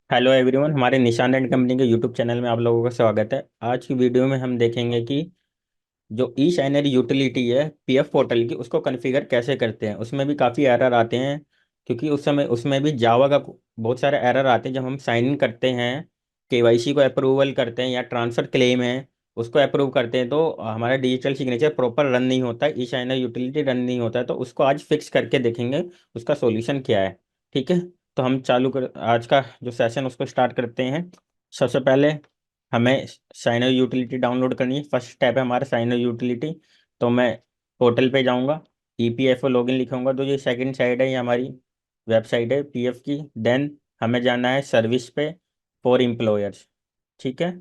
Hello everyone, हमारे निशान and company के यूट्यूब चैनल में आप लोगों का स्वागत है। आज की वीडियो में हम देखेंगे कि जो ई शाइनर यूटिलिटी है पीएफ पोर्टल की, उसको कॉन्फ़िगर कैसे करते हैं। उसमें भी काफ़ी एरर आते हैं, क्योंकि उस समय उसमें भी जावा का बहुत सारे एरर आते हैं। जब हम साइन इन करते हैं, केवाईसी को अप्रूवल करते हैं या ट्रांसफ़र क्लेम है उसको अप्रूव करते हैं, तो हमारा डिजिटल सिग्नेचर प्रॉपर रन नहीं होता है, ई शाइनर यूटिलिटी रन नहीं होता है। तो उसको आज फिक्स करके देखेंगे उसका सोल्यूशन क्या है। ठीक है, तो हम चालू कर आज का जो सेशन उसको स्टार्ट करते हैं। सबसे पहले हमें साइनर यूटिलिटी डाउनलोड करनी है। फर्स्ट स्टेप है हमारा साइनर यूटिलिटी। तो मैं पोर्टल पे जाऊंगा, ईपीएफओ लॉगिन लिखूंगा, तो ये सेकंड साइड है, ये हमारी वेबसाइट है पीएफ की। देन हमें जाना है सर्विस पे, फॉर एम्प्लॉयर्स। ठीक है,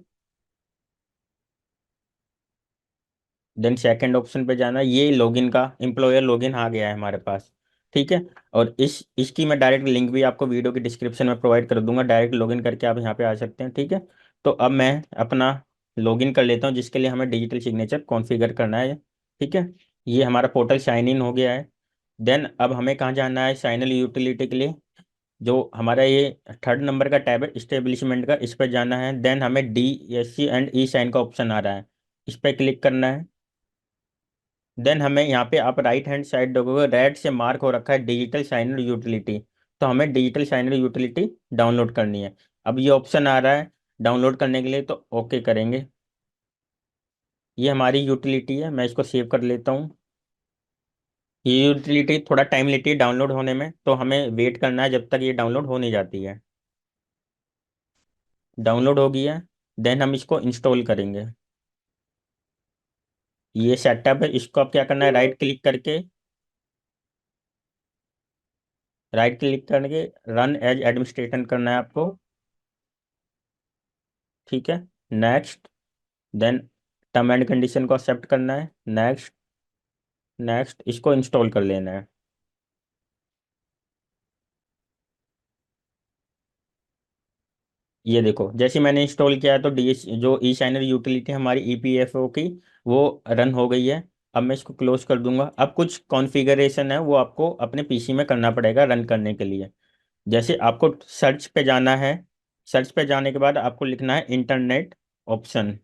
देन सेकंड ऑप्शन पे जाना है, ये लॉगिन का एम्प्लॉयर लॉगिन आ गया है हमारे पास। ठीक है, और इसकी मैं डायरेक्ट लिंक भी आपको वीडियो के डिस्क्रिप्शन में प्रोवाइड कर दूंगा, डायरेक्ट लॉगिन करके आप यहाँ पे आ सकते हैं। ठीक है, तो अब मैं अपना लॉगिन कर लेता हूँ, जिसके लिए हमें डिजिटल सिग्नेचर कॉन्फ़िगर करना है। ठीक है, ये हमारा पोर्टल साइन इन हो गया है। देन अब हमें कहाँ जाना है साइनल यूटिलिटी के लिए। जो हमारा ये थर्ड नंबर का टैब है इस्टेब्लिशमेंट का, इस पर जाना है। देन हमें D S C and E sign का ऑप्शन आ रहा है, इस पर क्लिक करना है। देन हमें यहाँ पे आप राइट हैंड साइड देखोगे, रेड से मार्क हो रखा है डिजिटल साइनर यूटिलिटी। तो हमें डिजिटल साइनर यूटिलिटी डाउनलोड करनी है। अब ये ऑप्शन आ रहा है डाउनलोड करने के लिए, तो ओके करेंगे। ये हमारी यूटिलिटी है, मैं इसको सेव कर लेता हूँ। ये यूटिलिटी थोड़ा टाइम लेती है डाउनलोड होने में, तो हमें वेट करना है जब तक ये डाउनलोड हो नहीं जाती है। डाउनलोड हो गई है, देन हम इसको इंस्टॉल करेंगे। ये सेटअप है, इसको आप क्या करना है, राइट क्लिक करके रन एज एडमिनिस्ट्रेटर करना है आपको। ठीक है, next. Then term and condition को एक्सेप्ट करना है, नेक्स्ट। नेक्स्ट, इसको इंस्टॉल कर लेना है। ये देखो, जैसे मैंने इंस्टॉल किया है तो डी जो ई शाइनर यूटिलिटी हमारी ईपीएफओ की, वो रन हो गई है। अब मैं इसको क्लोज कर दूंगा। अब कुछ कॉन्फ़िगरेशन है वो आपको अपने पीसी में करना पड़ेगा रन करने के लिए। जैसे आपको सर्च पे जाना है, सर्च पे जाने के बाद आपको लिखना है internet option.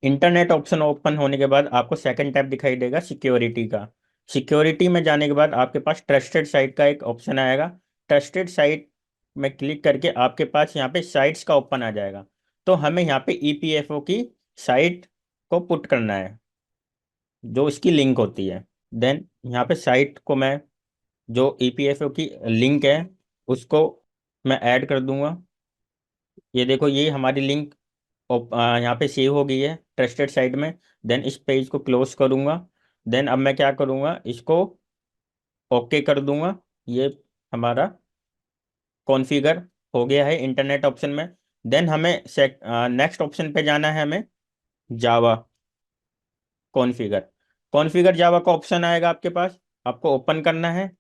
Internet option open होने के बाद आपको सेकंड टैब दिखाई देगा सिक्योरिटी का। सिक्योरिटी में जाने के बाद आपके पास ट्रस्टेड साइट का एक ऑप्शन आएगा। ट्रस्टेड साइट में क्लिक करके आपके पास यहाँ पे साइट्स का ओपन आ जाएगा। तो हमें यहाँ पे ईपीएफओ की साइट को पुट करना है, जो इसकी लिंक होती है। देन यहाँ पे साइट को मैं, जो ईपीएफओ की लिंक है उसको मैं ऐड कर दूंगा। ये देखो, ये हमारी लिंक यहाँ पे सेव हो गई है ट्रस्टेड साइट में। देन इस पेज को क्लोज करूंगा। देन अब मैं क्या करूंगा, इसको ओके कर दूंगा। ये हमारा कॉन्फ़िगर हो गया है इंटरनेट ऑप्शन में। देन हमें नेक्स्ट ऑप्शन पे जाना है, हमें जावा कॉन्फ़िगर। कॉन्फ़िगर जावा का ऑप्शन आएगा आपके पास, आपको ओपन करना है।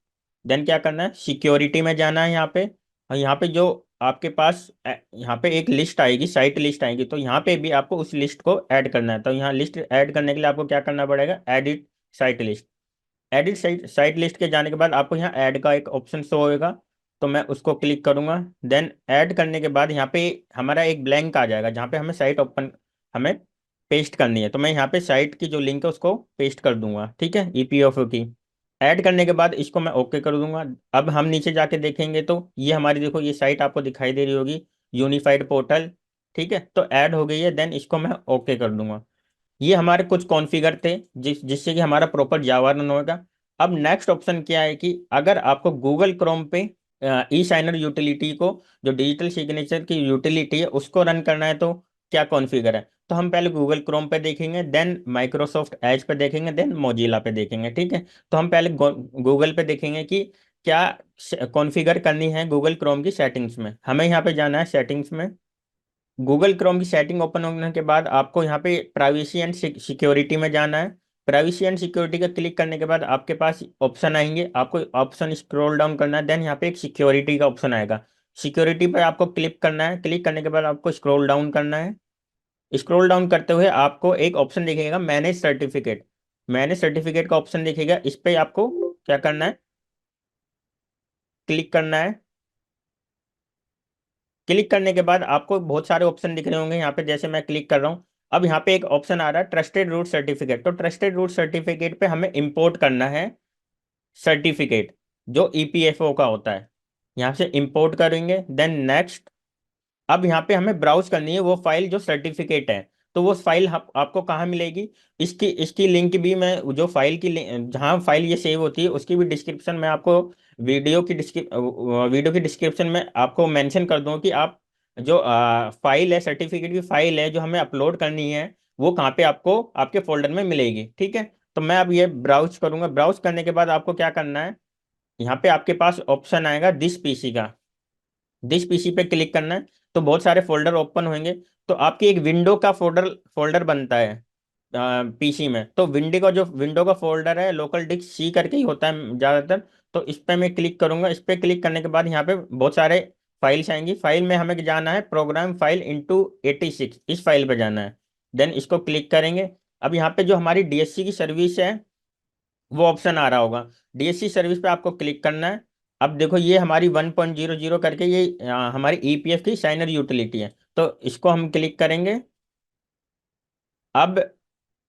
देन क्या करना है, सिक्योरिटी में जाना है यहाँ पे। और यहाँ पे जो आपके पास यहाँ पे एक लिस्ट आएगी, साइट लिस्ट आएगी, तो यहाँ पे भी आपको उस लिस्ट को ऐड करना है। तो यहाँ लिस्ट ऐड करने के लिए आपको क्या करना पड़ेगा, edit site list. Edit site list के जाने के बाद आपको यहाँ ऐड का एक ऑप्शन शो होएगा, तो मैं उसको क्लिक करूंगा। देन ऐड करने के बाद यहाँ पे हमारा एक ब्लैंक आ जाएगा, जहाँ पे हमें साइट ओपन, हमें पेस्ट करनी है। तो मैं यहाँ पे साइट की जो लिंक है उसको पेस्ट कर दूंगा। ठीक है, ईपीएफओ की ऐड करने के बाद इसको मैं ओके कर दूंगा। अब हम नीचे जाके देखेंगे तो ये हमारी, देखो ये साइट आपको दिखाई दे रही होगी, यूनिफाइड पोर्टल। ठीक है, तो ऐड हो गई है। देन इसको मैं ओके कर दूंगा। ये हमारे कुछ कॉन्फ़िगर थे जिससे कि हमारा प्रॉपर जावा रन होगा। अब नेक्स्ट ऑप्शन क्या है कि अगर आपको गूगल क्रोम पे ई साइनर यूटिलिटी को, जो डिजिटल सिग्नेचर की यूटिलिटी है उसको रन करना है, तो क्या कॉन्फ़िगर है। तो हम पहले गूगल क्रोम पे देखेंगे, देन माइक्रोसॉफ्ट एज पे देखेंगे, देन मोजिला पे देखेंगे। ठीक है, तो हम पहले गूगल पे देखेंगे कि क्या कॉन्फ़िगर करनी है गूगल क्रोम की सेटिंग्स में। हमें यहाँ पे जाना है सेटिंग्स में। गूगल क्रोम की सेटिंग ओपन होने के बाद आपको यहाँ पे प्राइवेसी एंड सिक्योरिटी में जाना है। प्राइवेसी एंड सिक्योरिटी का क्लिक करने के बाद आपके पास ऑप्शन आएंगे, आपको ऑप्शन स्क्रॉल डाउन करना है। देन यहाँ पे एक सिक्योरिटी का ऑप्शन आएगा, सिक्योरिटी पर आपको क्लिक करना है। क्लिक करने के बाद आपको स्क्रॉल डाउन करना है। स्क्रॉल डाउन करते हुए आपको एक ऑप्शन दिखेगा, मैनेज सर्टिफिकेट। मैनेज सर्टिफिकेट का ऑप्शन दिखेगा, इस पे आपको क्या करना है, क्लिक करना है। क्लिक करने के बाद आपको बहुत सारे ऑप्शन दिख रहे होंगे यहाँ पे, जैसे मैं क्लिक कर रहा हूँ। अब यहाँ पे एक ऑप्शन आ रहा है ट्रस्टेड रूट सर्टिफिकेट, तो ट्रस्टेड रूट सर्टिफिकेट पे हमें इंपोर्ट करना है सर्टिफिकेट जो ईपीएफओ का होता है। यहाँ से इंपोर्ट करेंगे, देन नेक्स्ट। अब यहाँ पे हमें ब्राउज करनी है वो फाइल जो सर्टिफिकेट है। तो वो फाइल आपको कहाँ मिलेगी? इसकी इसकी लिंक भी मैं जो फाइल की जहाँ फाइल ये सेव होती है उसकी भी डिस्क्रिप्शन में आपको वीडियो की डिस्क्रिप्शन में आपको मेंशन कर दूँ कि आप जो फाइल है, सर्टिफिकेट की फाइल है जो हमें अपलोड करनी है, वो कहाँ पे आपको आपके फोल्डर में मिलेगी। ठीक है, तो मैं अब ये ब्राउज करूंगा। ब्राउज करने के बाद आपको क्या करना है, यहाँ पे आपके पास ऑप्शन आएगा दिस पीसी का। दिस पीसी पे क्लिक करना है, तो बहुत सारे फोल्डर ओपन होंगे। तो आपकी एक विंडो का फोल्डर फोल्डर बनता है पीसी में। तो विंडो का फोल्डर है लोकल डिस्क सी करके ही होता है ज़्यादातर। तो इस पे मैं क्लिक करूंगा। इस पे क्लिक करने के बाद यहाँ पे बहुत सारे फाइल्स आएंगी। फाइल में हमें जाना है प्रोग्राम फाइल इंटू 86, इस फाइल पे जाना है। देन इसको क्लिक करेंगे। अब यहाँ पे जो हमारी डीएससी की सर्विस है वो ऑप्शन आ रहा होगा। डीएससी सर्विस पे आपको क्लिक करना है। अब देखो ये हमारी 1.00 करके ये हमारी ईपीएफ की साइनर यूटिलिटी है, तो इसको हम क्लिक करेंगे। अब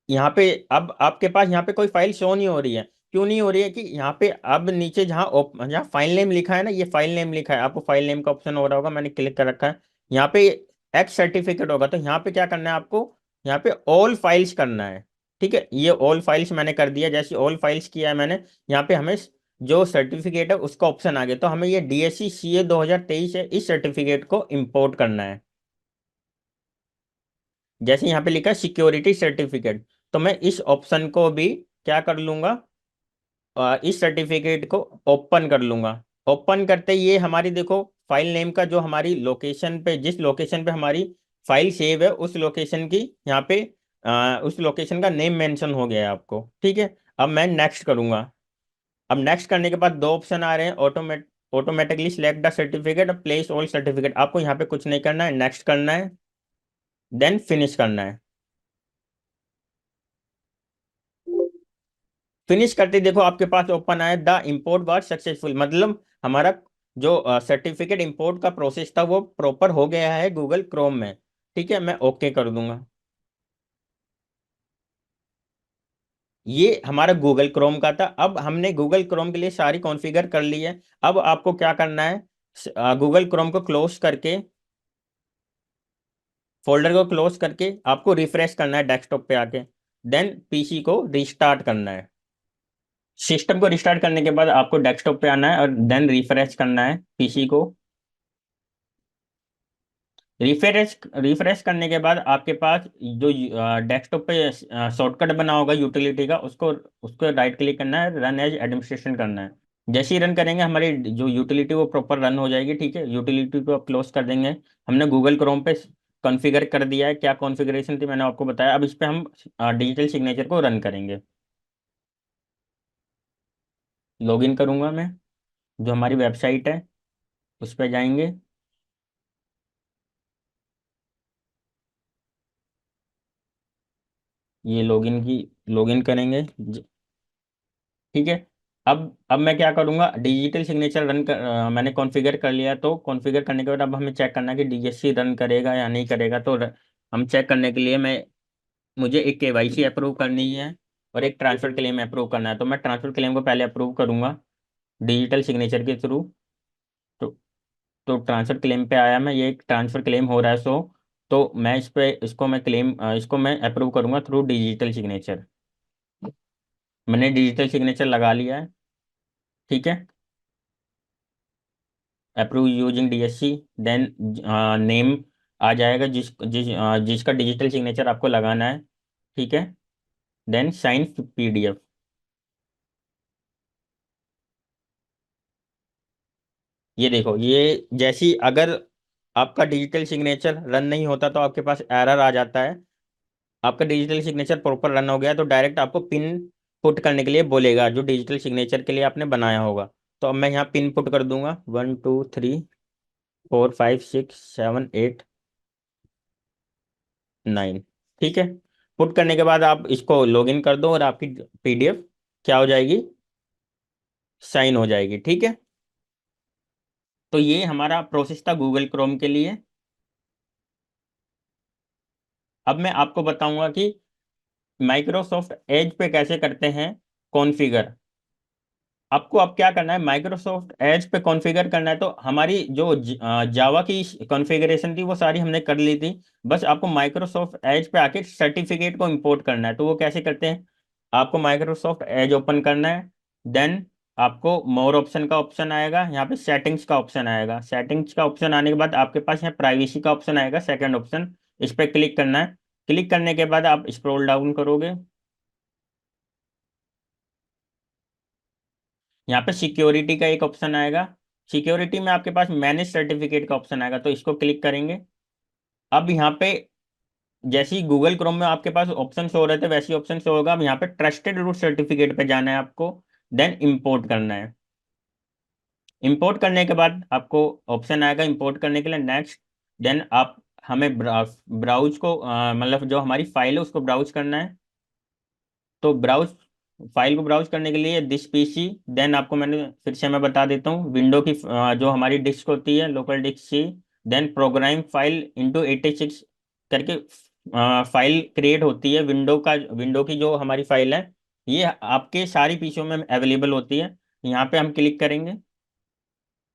यहाँ पे अब आपके पास यहाँ पे कोई फाइल शो नहीं हो रही है। क्यों नहीं हो रही है? कि यहाँ पे अब नीचे जहाँ फाइल नेम लिखा है ना, ये फाइल नेम लिखा है, आपको फाइल नेम का ऑप्शन हो रहा होगा, मैंने क्लिक कर रखा है। यहाँ पे एक्स सर्टिफिकेट होगा, तो यहाँ पे क्या करना है आपको, यहाँ पे ऑल फाइल्स करना है। ठीक है, ये ऑल फाइल्स मैंने कर दिया। जैसे ऑल फाइल्स किया है मैंने, यहाँ पे हमें जो सर्टिफिकेट है उसका ऑप्शन आ गया। तो हमें ये डीएससी सीए 2023 है, इस सर्टिफिकेट को इम्पोर्ट करना है। जैसे यहाँ पे लिखा है सिक्योरिटी सर्टिफिकेट, तो मैं इस ऑप्शन को भी क्या कर लूंगा, इस सर्टिफिकेट को ओपन कर लूंगा। ओपन करते ही ये हमारी देखो फाइल नेम का जो हमारी लोकेशन पे, जिस लोकेशन पे हमारी फाइल सेव है उस लोकेशन की यहाँ पे उस लोकेशन का नेम मेंशन हो गया है आपको। ठीक है, अब मैं नेक्स्ट करूंगा। अब नेक्स्ट करने के बाद दो ऑप्शन आ रहे हैं, ऑटोमेटिकली सिलेक्ट द सर्टिफिकेट और प्लेस ऑल सर्टिफिकेट। आपको यहाँ पे कुछ नहीं करना है, नेक्स्ट करना है, देन फिनिश करना है। फिनिश करते ही देखो आपके पास ओपन आया द इंपोर्ट वाज सक्सेसफुल, मतलब हमारा जो सर्टिफिकेट इंपोर्ट का प्रोसेस था वो प्रॉपर हो गया है गूगल क्रोम में। ठीक है, मैं ओके कर दूंगा। ये हमारा गूगल क्रोम का था। अब हमने गूगल क्रोम के लिए सारी कॉन्फ़िगर कर ली है। अब आपको क्या करना है, गूगल क्रोम को क्लोज करके, फोल्डर को क्लोज करके आपको रिफ्रेश करना है डेस्कटॉप पे आके। देन पीसी को रिस्टार्ट करना है। सिस्टम को रिस्टार्ट करने के बाद आपको डेस्कटॉप पे आना है और देन रिफ्रेश करना है पीसी को। रिफ्रेश रिफ्रेश करने के बाद आपके पास जो डेस्कटॉप पे शॉर्टकट बना होगा यूटिलिटी का, उसको उसको राइट क्लिक करना है, रन एज एडमिनिस्ट्रेशन करना है। जैसे ही रन करेंगे हमारी जो यूटिलिटी वो प्रॉपर रन हो जाएगी। ठीक है, यूटिलिटी को आप क्लोज कर देंगे। हमने गूगल क्रोम पे कॉन्फ़िगर कर दिया है, क्या कॉन्फ़िगरेशन थी मैंने आपको बताया। अब इस पे हम डिजिटल सिग्नेचर को रन करेंगे। लॉगिन करूंगा मैं, जो हमारी वेबसाइट है उस पर जाएंगे। ये लॉगिन करेंगे। ठीक है, अब मैं क्या करूंगा, डिजिटल सिग्नेचर मैंने कॉन्फ़िगर कर लिया। तो कॉन्फ़िगर करने के बाद अब हमें चेक करना है कि डीएससी रन करेगा या नहीं करेगा। तो हम चेक करने के लिए मुझे एक केवाईसी अप्रूव करनी है और एक ट्रांसफर क्लेम अप्रूव करना है। तो मैं ट्रांसफर क्लेम को पहले अप्रूव करूंगा डिजिटल सिग्नेचर के थ्रू। तो ट्रांसफर क्लेम पे आया मैं, ये एक ट्रांसफर क्लेम हो रहा है। तो मैं इसको मैं अप्रूव करूंगा थ्रू डिजिटल सिग्नेचर। मैंने डिजिटल सिग्नेचर लगा लिया है। ठीक है, approve using DSC. Then name आ जाएगा जिसका डिजिटल सिग्नेचर आपको लगाना है। ठीक है, देन साइन पीडीएफ। ये देखो, ये जैसी अगर आपका डिजिटल सिग्नेचर रन नहीं होता तो आपके पास एरर आ जाता है। आपका डिजिटल सिग्नेचर प्रॉपर रन हो गया तो डायरेक्ट आपको पिन पुट करने के लिए बोलेगा जो डिजिटल सिग्नेचर के लिए आपने बनाया होगा। तो अब मैं यहाँ पिन पुट कर दूंगा 12345678 9। ठीक है, पुट करने के बाद आप इसको लॉगिन कर दो और आपकी पीडीएफ क्या हो जाएगी, साइन हो जाएगी। ठीक है, तो ये हमारा प्रोसेस था गूगल क्रोम के लिए। अब मैं आपको बताऊंगा कि माइक्रोसॉफ्ट एज पे कैसे करते हैं कॉन्फ़िगर। आपको अब क्या करना है, माइक्रोसॉफ्ट एज पे कॉन्फ़िगर करना है। तो हमारी जो जावा की कॉन्फ़िगरेशन थी वो सारी हमने कर ली थी। बस आपको माइक्रोसॉफ्ट एज पे आके सर्टिफिकेट को इंपोर्ट करना है। तो वो कैसे करते हैं, आपको माइक्रोसॉफ्ट एज ओपन करना है। देन आपको मोर ऑप्शन का ऑप्शन आएगा, यहाँ पे सेटिंग्स का ऑप्शन आएगा। सेटिंग्स का ऑप्शन आने के बाद आपके पास यहाँ प्राइवेसी का ऑप्शन आएगा, सेकंड ऑप्शन। इस पर क्लिक करना है। क्लिक करने के बाद आप स्क्रॉल डाउन करोगे, यहाँ पे सिक्योरिटी का एक ऑप्शन आएगा। सिक्योरिटी में आपके पास मैनेज सर्टिफिकेट का ऑप्शन आएगा, तो इसको क्लिक करेंगे। अब यहाँ पे जैसे ही गूगल क्रोम में आपके पास ऑप्शन शो हो रहे थे वैसे ही ऑप्शन शो होगा। अब यहाँ पे ट्रस्टेड रूट सर्टिफिकेट पे जाना है आपको। देन इंपोर्ट करना है। इंपोर्ट करने के बाद आपको ऑप्शन आएगा इंपोर्ट करने के लिए, नेक्स्ट। देन आप हमें ब्राउज को मतलब जो हमारी फाइल है उसको ब्राउज करना है। तो ब्राउज फाइल को ब्राउज करने के लिए दिस पीसी। देन आपको मैंने फिर से मैं बता देता हूँ, विंडो की जो हमारी डिस्क होती है local disk C. Then program file into 86 करके फाइल क्रिएट होती है विंडो की जो हमारी फाइल है, ये आपके सारी पीसीओ में अवेलेबल होती है। यहाँ पे हम क्लिक करेंगे।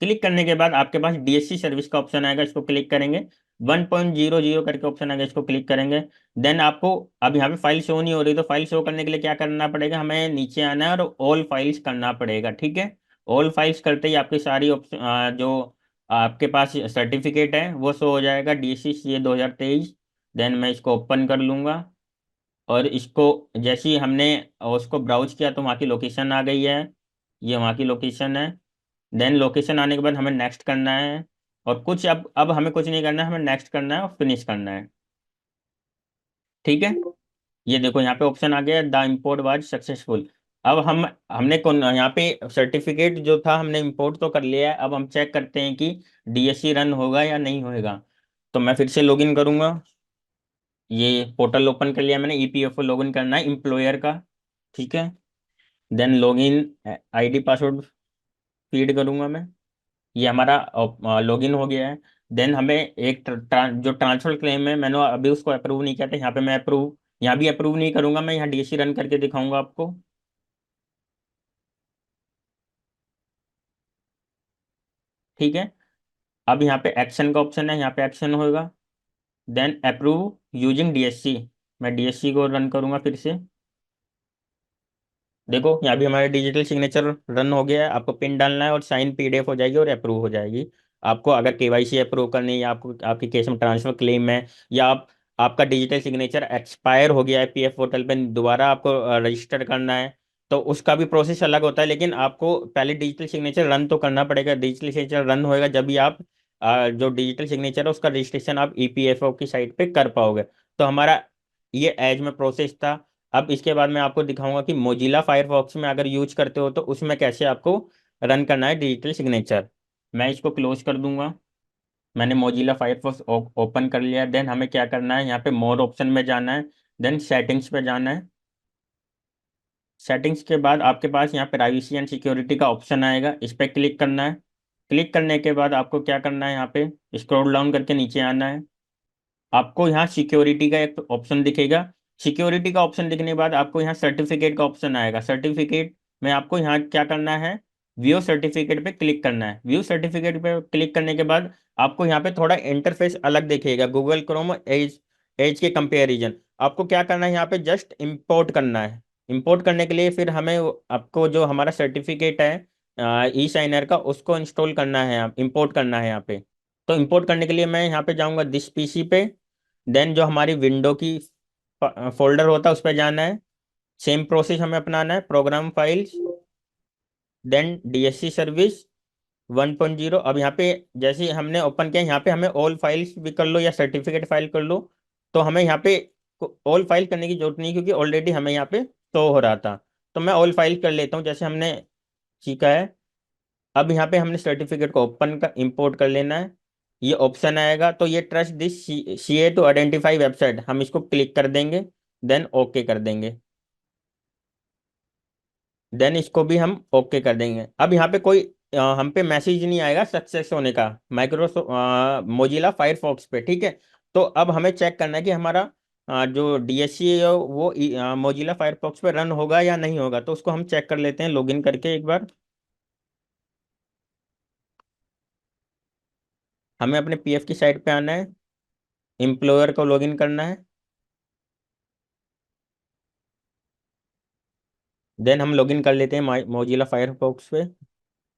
क्लिक करने के बाद आपके पास डीएससी सर्विस का ऑप्शन आएगा, इसको क्लिक करेंगे। 1.00 करके ऑप्शन आएगा, इसको क्लिक करेंगे। देन आपको अब यहाँ पे फाइल शो नहीं हो रही, तो फाइल शो करने के लिए क्या करना पड़ेगा, हमें नीचे आना है और ऑल फाइल्स करना पड़ेगा। ठीक है। ऑल फाइल्स करते ही आपकी सारी ऑप्शन जो आपके पास सर्टिफिकेट है वो शो हो जाएगा, डीएससी सी 2023। देन मैं इसको ओपन कर लूंगा। और इसको जैसे ही हमने उसको ब्राउज किया तो वहाँ की लोकेशन आ गई है। ये वहाँ की लोकेशन है। देन लोकेशन आने के बाद हमें नेक्स्ट करना है। और कुछ अब हमें कुछ नहीं करना है, हमें नेक्स्ट करना है और फिनिश करना है। ठीक है। ये देखो यहाँ पे ऑप्शन आ गया, द इम्पोर्ट वाज सक्सेसफुल। अब हमने कौन यहाँ पे सर्टिफिकेट जो था हमने इंपोर्ट तो कर लिया है। अब हम चेक करते हैं कि डीएससी रन होगा या नहीं होगा। तो मैं फिर से लॉगिन करूंगा। ये पोर्टल ओपन कर लिया मैंने, ईपीएफओ लॉगिन करना है एम्प्लॉयर का। ठीक है। Then login ID password feed करूंगा मैं। ये हमारा लॉगिन हो गया है। देन हमें एक जो ट्रांसफर क्लेम है मैंने अभी उसको अप्रूव नहीं किया था, यहाँ पे मैं अप्रूव, यहाँ भी अप्रूव नहीं करूंगा मैं, यहाँ डीएससी रन करके दिखाऊंगा आपको। ठीक है। अब यहाँ पे एक्शन का ऑप्शन है, यहाँ पे एक्शन होगा। Then approve using DSC. मैं डीएससी को रन करूंगा फिर से। देखो यहाँ भी हमारा डिजिटल सिग्नेचर रन हो गया है। आपको पिन डालना है और साइन पीडीएफ हो जाएगी और अप्रूव हो जाएगी। आपको अगर केवाईसी अप्रूव करनी है या आपको आपकी केस में ट्रांसफर क्लेम है, या आपका डिजिटल सिग्नेचर एक्सपायर हो गया है पीएफ पोर्टल पे, दोबारा आपको रजिस्टर करना है, तो उसका भी प्रोसेस अलग होता है। लेकिन आपको पहले डिजिटल सिग्नेचर रन तो करना पड़ेगा। डिजिटल सिग्नेचर रन होएगा जब भी आप जो डिजिटल सिग्नेचर है उसका रजिस्ट्रेशन आप ईपीएफओ की साइट पे कर पाओगे। तो हमारा ये एज में प्रोसेस था। अब इसके बाद मैं आपको दिखाऊंगा कि मोजिला फायरफॉक्स में अगर यूज करते हो तो उसमें कैसे आपको रन करना है डिजिटल सिग्नेचर। मैं इसको क्लोज कर दूंगा। मैंने मोजिला फायरफॉक्स ओपन कर लिया। देन हमें क्या करना है, यहाँ पे मोर ऑप्शन में जाना है। देन सेटिंग्स पे जाना है। सेटिंग्स के बाद आपके पास यहाँ पे प्राइवेसी एंड सिक्योरिटी का ऑप्शन आएगा, इस पर क्लिक करना है। क्लिक करने के बाद आपको क्या करना है, यहाँ पे स्क्रॉल डाउन करके नीचे आना है। आपको यहाँ सिक्योरिटी का एक ऑप्शन दिखेगा। सिक्योरिटी का ऑप्शन दिखने के बाद आपको यहाँ सर्टिफिकेट का ऑप्शन आएगा। सर्टिफिकेट में आपको यहाँ क्या करना है, व्यू सर्टिफिकेट पे क्लिक करना है। व्यू सर्टिफिकेट पे क्लिक करने के बाद आपको यहाँ पे थोड़ा इंटरफेस अलग दिखेगा गूगल क्रोम एज एज के कंपेरिजन। आपको क्या करना है, यहाँ पे जस्ट इंपोर्ट करना है। इंपोर्ट करने के लिए फिर हमें आपको जो हमारा सर्टिफिकेट है ई साइनर का उसको इंस्टॉल करना है, इंपोर्ट करना है यहाँ पे। तो इंपोर्ट करने के लिए मैं यहाँ पे जाऊँगा दिस पीसी पे। देन जो हमारी विंडो की फोल्डर होता है उस पर जाना है। सेम प्रोसेस हमें अपनाना है, program files, then DSC service 1.0। अब यहाँ पे जैसे ही हमने ओपन किया यहाँ पे हमें ऑल फाइल्स भी कर लो या सर्टिफिकेट फाइल कर लो। तो हमें यहाँ पे ऑल फाइल करने की जरूरत नहीं, क्योंकि ऑलरेडी हमें यहाँ पे शो हो रहा था। तो मैं ऑल फाइल कर लेता हूँ जैसे हमने सीखा है। अब यहाँ पे हमने सर्टिफिकेट को ओपन कर इंपोर्ट कर लेना है। ये ऑप्शन आएगा, तो ये trust this CA to identify website, हम इसको क्लिक कर देंगे। देन ओके कर देंगे। देन इसको भी हम ओके कर देंगे। अब यहाँ पे कोई हम पे मैसेज नहीं आएगा सक्सेस होने का माइक्रोसॉफ्ट मोजिला फायरफॉक्स पे, ठीक है। तो अब हमें चेक करना है कि हमारा जो डीएससी है वो मोजिला फायरफॉक्स पे रन होगा या नहीं होगा। तो उसको हम चेक कर लेते हैं लॉगिन करके एक बार। हमें अपने पीएफ की साइट पे आना है, एम्प्लॉयर को लॉगिन करना है, देन हम लॉगिन कर लेते हैं मोजिला फायरफॉक्स पे।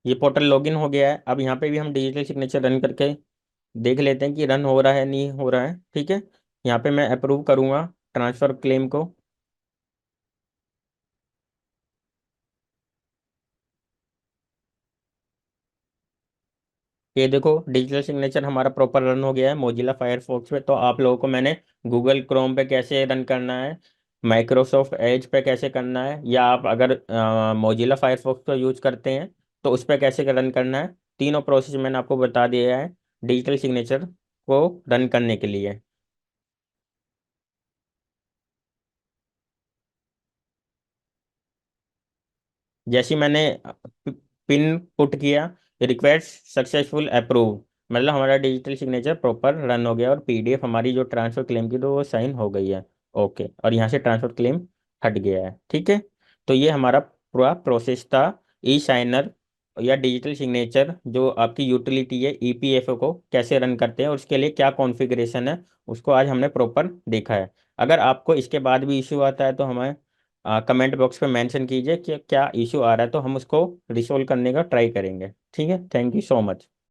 ये पोर्टल लॉगिन हो गया है। अब यहाँ पे भी हम डिजिटल सिग्नेचर रन करके देख लेते हैं कि रन हो रहा है नहीं हो रहा है, ठीक है। यहाँ पे मैं अप्रूव करूँगा ट्रांसफर क्लेम को। ये देखो डिजिटल सिग्नेचर हमारा प्रॉपर रन हो गया है मोजिला फायरफॉक्स पे। तो आप लोगों को मैंने गूगल क्रोम पे कैसे रन करना है, माइक्रोसॉफ्ट एज पे कैसे करना है, या आप अगर मोजिला फायरफॉक्स को यूज करते हैं तो उस पर कैसे रन करना है, तीनों प्रोसेस मैंने आपको बता दिया है डिजिटल सिग्नेचर को रन करने के लिए। जैसे ही मैंने पिन पुट किया, रिक्वेस्ट सक्सेसफुल अप्रूव, मतलब हमारा डिजिटल सिग्नेचर प्रॉपर रन हो गया और पीडीएफ हमारी जो ट्रांसफर क्लेम की तो वो साइन हो गई है। ओके, और यहाँ से ट्रांसफर क्लेम हट गया है, ठीक है। तो ये हमारा पूरा प्रोसेस था ई साइनर या डिजिटल सिग्नेचर जो आपकी यूटिलिटी है ईपीएफओ को कैसे रन करते हैं और उसके लिए क्या कॉन्फ़िगरेशन है, उसको आज हमने प्रॉपर देखा है। अगर आपको इसके बाद भी इश्यू आता है तो हमें कमेंट बॉक्स पे मेंशन कीजिए कि क्या इशू आ रहा है, तो हम उसको रिसोल्व करने का ट्राई करेंगे, ठीक है। Thank you so much.